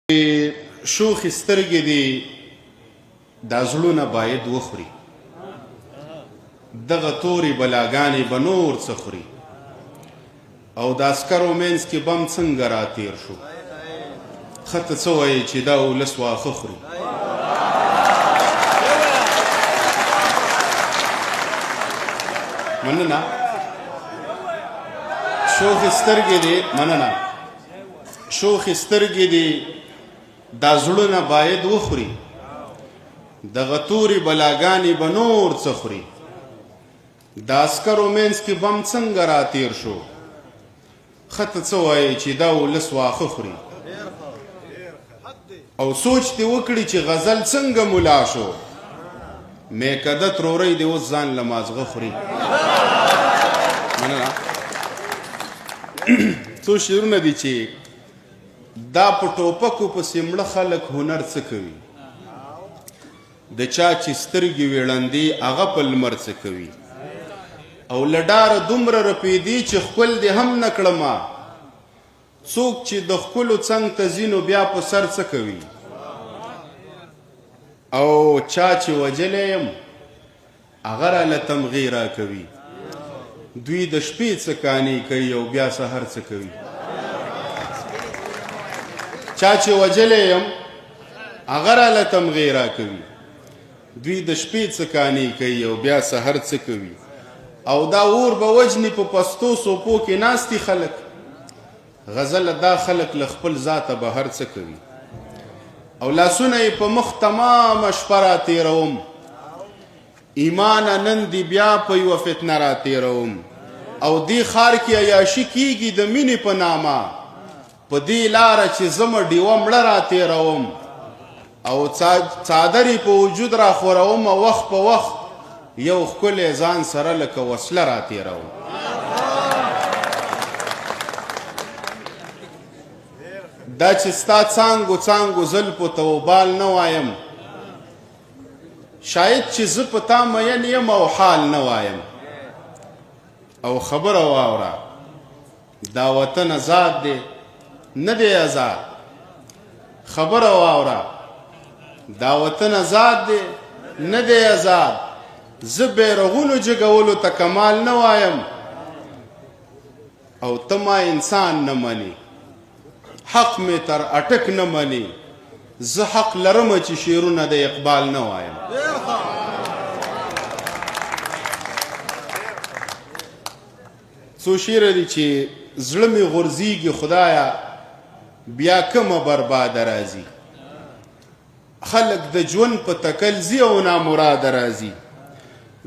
شوخې سترګې دي دا زړونه باید وخوري، دغه تورې بلاګانې به نور څه خوري، او د عسکرو منځ کې بم څنګه راتېر شو، ښه ته څه وایې چې دا ولس واښه خوري. مننه. شوخې سترګې دي، مننه، شوخې سترګې دي دا زړونه باید وخوري، دغه تورې بلاګانې به نور څه خوري، د عسکرو منځ کې بم څنګه راتېر شو، ښه ته څه وایې چې دا ولس واښه خوري. او سوچ دې وکړي چې غزل څنګه ملا شو، میکده تروری دې اوس ځان له مازغه خوري. مننه. څو شعرونه دي چې دا په ټوپکو پسې مړه خلک هنر څه کوي، د چا چې سترګې ویړندې هغه په لمر څه کوي، او له ډاره دومره رپېدي چې ښکل دې هم نه کړمه، څوک چې د ښکلو څنګ ته ځي نو بیا په سر څه کوي، او چا چې وجلی یم هغه راله تمغې راکوي، دوی د شپې څه کانې کوي او بیا سحر څه کوي. چا چې وجلی یم هغه راله تمغې راکوي، دوی د شپې څه کانې کوي او بیا سحر څه کوي، او دا اور به وجني په پستو سوپو کې ناستي خلک، غزله دا خلک له خپل ذاته بهر څه کوي، او لاسونه یې په مخ تمامه شپه راتېروم، ایمانه نن دې بیا په یوه فتنه راتېروم، او دې ښار کې عیاشي کېږي د مینې په نامه، په دې لاره چې زمه ډیوه مړه راتېروم، او څادرې په وجود راخوروم، وخت په وخت یو ښکلی ځان سره لکه وسله راتېروم. دا چې ستا څانګو څانګو زلفو ته وبال نه وایم، شاید چې زه په تا مین یم او حال نه وایم، او خبره واوره دا وطن آزاد دی نه دی آزاد، خبره واوره دا وطن آزاد دی نه دی آزاد، زه بیرغونو جګولو ته کمال نه وایم، او ته ما انسان نه منې، حق می تر اټک نه منې، زه حق لرمه چې شعرونه د اقبال نه وایم. څو شعره دي چې زړه مې غورځېږي خدایه بیا کومه برباده راځي، خلک د ژوند په تکل ځي او نامراده راځي،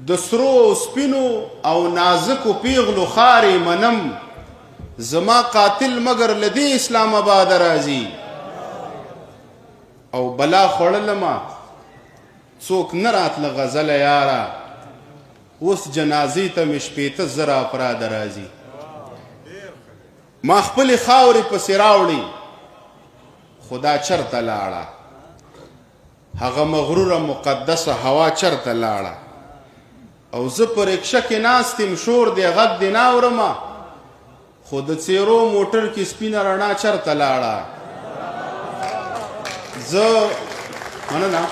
د سرو او سپینو او نازکو پیغلو خارې منم، زما قاتل مگر له دې اسلام آباد راځي، او بلا خوړلمه څوک نه راتله غزله یاره، اوس جنازې ته مې شپېته زره افراده راځي. ما خپلې خاورې پسې راوړې خدا چرته لاړه، هغه مغروره مقدسه هوا چرته لاړه، او زه په رکشه کې ناست یم شور دی غږ دی نه اورمه، خو د څېرو موټر کې سپینه رڼا چرته لاړه. مننه.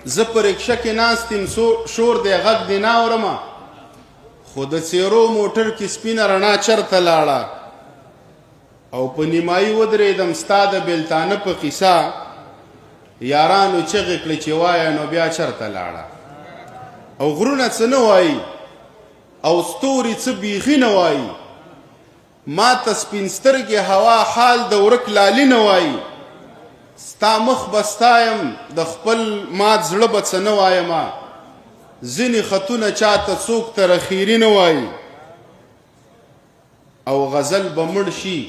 زه په رکشه کې ناست یم شور دی غږ دی نه اورمه، خو د څېرو موټر کې سپینه رڼا چرته لاړه، او په نیمایي ودرېدم ستا د بېلتانه په قیصه، یارانو چغې کړې چې وایه نو بیا چرته لاړه، او غرونه څه نه وایي او ستوري څه بیخي نه وایي، ما ته سپین سترګې هوا حال د ورک لالي نه وایي، ستا مخ به ستایم د خپل مات زړه به څه نه وایمه، ځینې خطونه چاته څوک تر خیري نه وایي، او غزل به مړ شي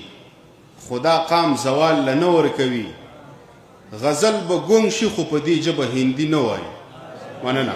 خدا قام زوال له نه ورکوي، غزل به ګونګ شي خو په دې ژبه هندي نه وایي. مننه.